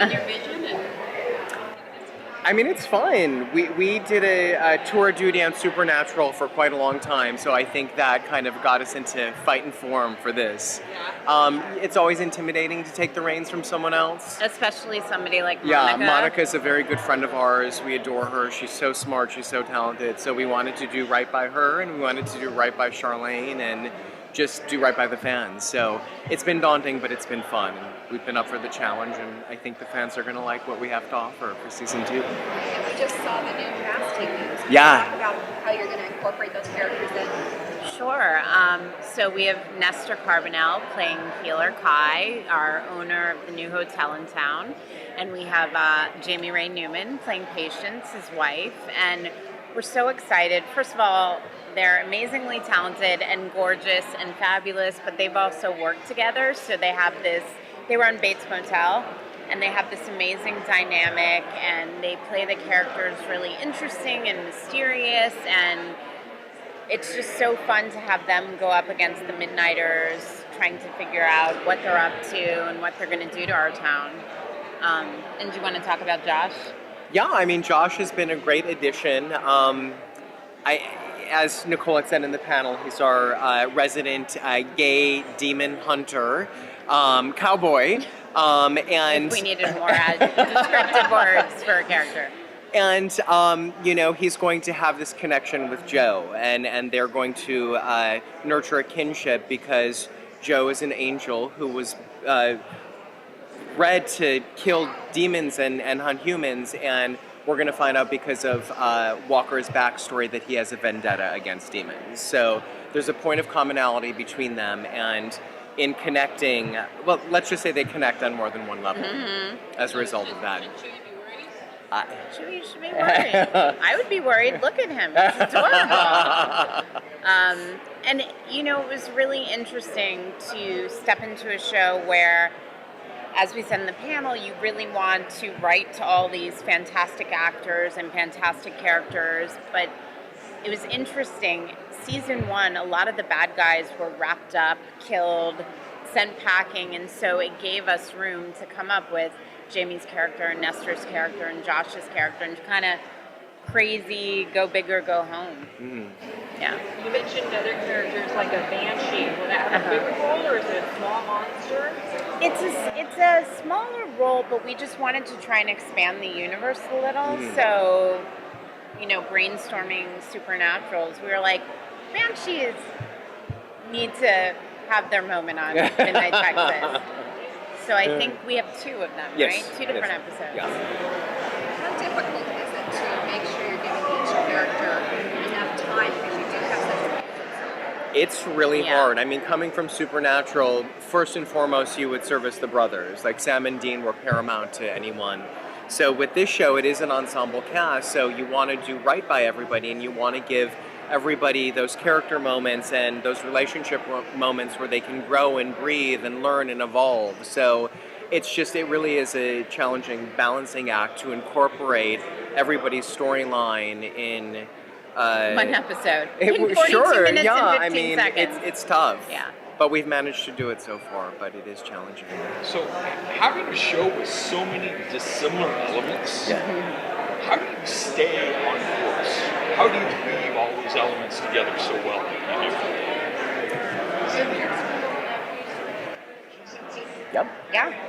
in your vision? And I mean, it's fun. We did a tour of duty on Supernatural for quite a long time, so I think that kind of got us into fighting form for this. It's always intimidating to take the reins from someone else. Especially somebody like Yeah, Monica. Monica's a very good friend of ours. We adore her. She's so smart. She's so talented. So we wanted to do right by her, and we wanted to do right by Charlene, and just do right by the fans. So it's been daunting, but it's been fun. And we've been up for the challenge, and I think the fans are going to like what we have to offer for season 2. And we just saw the new casting news. Can Yeah. you talk about how you're going to incorporate those characters in? Sure. So we have Nestor Carbonell playing Healer Kai, our owner of the new hotel in town. And we have Jamie Ray Newman playing Patience, his wife. And we're so excited. First of all, they're amazingly talented and gorgeous and fabulous, but they've also worked together. So they were on Bates Motel, and they have this amazing dynamic, and they play the characters really interesting and mysterious, and it's just so fun to have them go up against the Midnighters, trying to figure out what they're up to and what they're going to do to our town. And do you want to talk about Josh? Yeah, I mean, Josh has been a great addition. As Nicole had said in the panel, he's our resident gay demon hunter, cowboy. And If we needed more descriptive words for a character. And, he's going to have this connection with Joe, and they're going to nurture a kinship because Joe is an angel who was bred to kill demons and hunt humans, and we're going to find out because of Walker's backstory that he has a vendetta against demons. So there's a point of commonality between them, and in connecting, well, let's just say they connect on more than one level as a result of that. You should be worried. I would be worried. Look at him. He's adorable. And, it was really interesting to step into a show where, as we said in the panel, you really want to write to all these fantastic actors and fantastic characters, but it was interesting. Season 1, a lot of the bad guys were wrapped up, killed, sent packing, and so it gave us room to come up with Jamie's character and Nestor's character and Josh's character and kind of crazy, go big or go home. Yeah. you mentioned other characters like a banshee. Will that have a bigger role, or is it a small monster? It's a smaller role, but we just wanted to try and expand the universe a little. So, brainstorming Supernaturals, we were like, banshees need to have their moment on Midnight Texas. So I think we have 2 of them, right? 2 different episodes. Yeah. How difficult is it to make sure you're giving each character enough time because you do have such a It's really hard. I mean, coming from Supernatural, first and foremost, you would service the brothers. Like Sam and Dean were paramount to anyone. So with this show, it is an ensemble cast, so you want to do right by everybody, and you want to give everybody those character moments and those relationship moments where they can grow and breathe and learn and evolve. So it really is a challenging balancing act to incorporate everybody's storyline in One episode. In 42 sure, minutes yeah. and 15 seconds. It's tough. Yeah. But we've managed to do it so far, but it is challenging. So, having a show with so many dissimilar elements, how do you stay on course? How do you weave all those elements together so well? Yep. Yeah.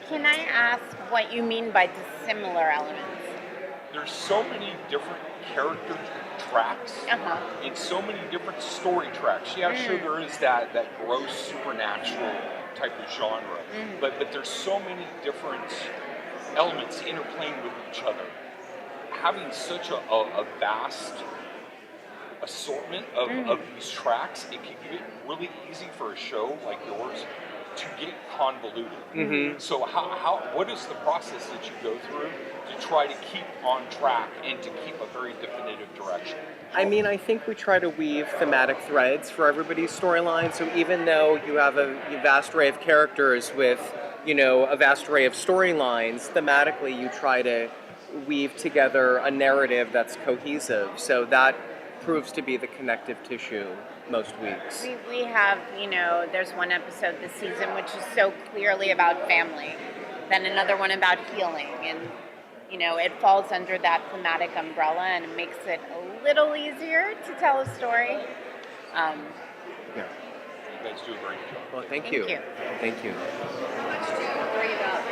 Can I ask what you mean by dissimilar elements? There's so many different character tracks Uh-huh. and so many different story tracks. Yeah, sure, there is that gross supernatural type of genre, but there's so many different elements interplaying with each other. Having such a vast assortment of these tracks, it can get really easy for a show like yours to get convoluted. So what is the process that you go through to try to keep on track and to keep a very definitive direction? I mean, I think we try to weave thematic threads for everybody's storyline. So even though you have a vast array of characters with, a vast array of storylines, thematically you try to weave together a narrative that's cohesive. So that proves to be the connective tissue most weeks. We have, there's one episode this season which is so clearly about family, then another one about healing, and it falls under that thematic umbrella, and it makes it a little easier to tell a story. Yeah. You guys do a great job. Well, thank Thank you. you. Thank you. How much do you worry about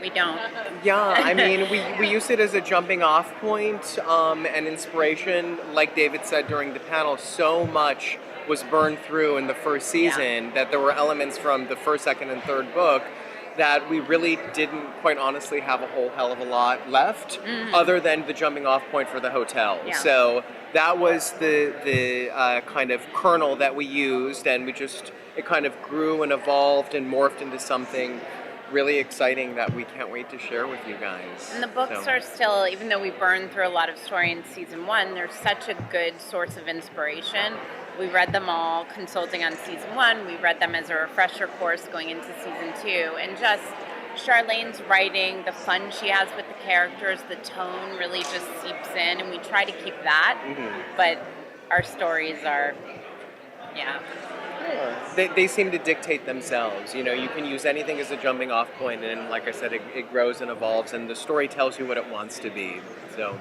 We don't. Yeah, I mean, we use it as a jumping off point and inspiration. Like David said during the panel, so much was burned through in the first season that there were elements from the first, second, and third book that we really didn't, quite honestly, have a whole hell of a lot left, other than the jumping off point for the hotel. Yeah. So that was the kind of kernel that we used, and it kind of grew and evolved and morphed into something really exciting that we can't wait to share with you guys. And the books So- are still, even though we burned through a lot of story in season 1, they're such a good source of inspiration. We read them all consulting on season 1. We read them as a refresher course going into season 2. And just Charlene's writing, the fun she has with the characters, the tone really just seeps in, and we try to keep that. But our stories are, They seem to dictate themselves. You can use anything as a jumping off point, and like I said, it grows and evolves, and the story tells you what it wants to be. So,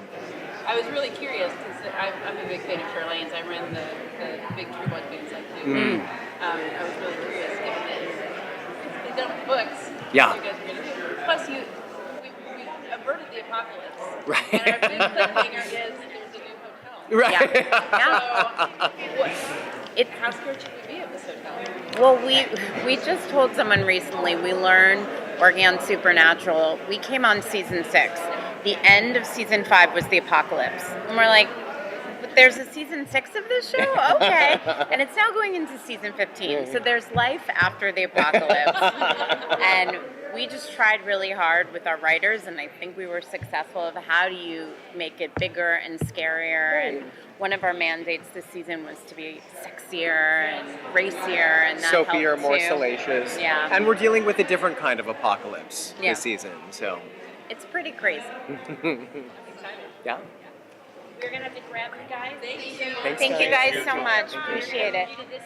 I was really curious because I'm a big fan of Charlene's. I ran the big True Blood fan site too. I was really curious, given that it's done with books. Yeah. You guys are going to do. Plus, we averted the apocalypse. Right. And our big cliffhanger is there's a new hotel. right. So, how scared should we be of this hotel? Well, we just told someone recently, we learned working on Supernatural, we came on season 6. The end of season 5 was the apocalypse. And we're like, but there's a season 6 of this show? Okay. And it's now going into season 15. So there's life after the apocalypse. And we just tried really hard with our writers, and I think we were successful of how do you make it bigger and scarier. And one of our mandates this season was to be sexier and racier, and that Soapier, helped more too. salacious. Yeah. And we're dealing with a different kind of apocalypse Yeah. this season. So, It's pretty crazy. yeah. We're going to have to grab you guys. Thank you. Thanks, Thank you guys so Thank you. much. Appreciate it. You did this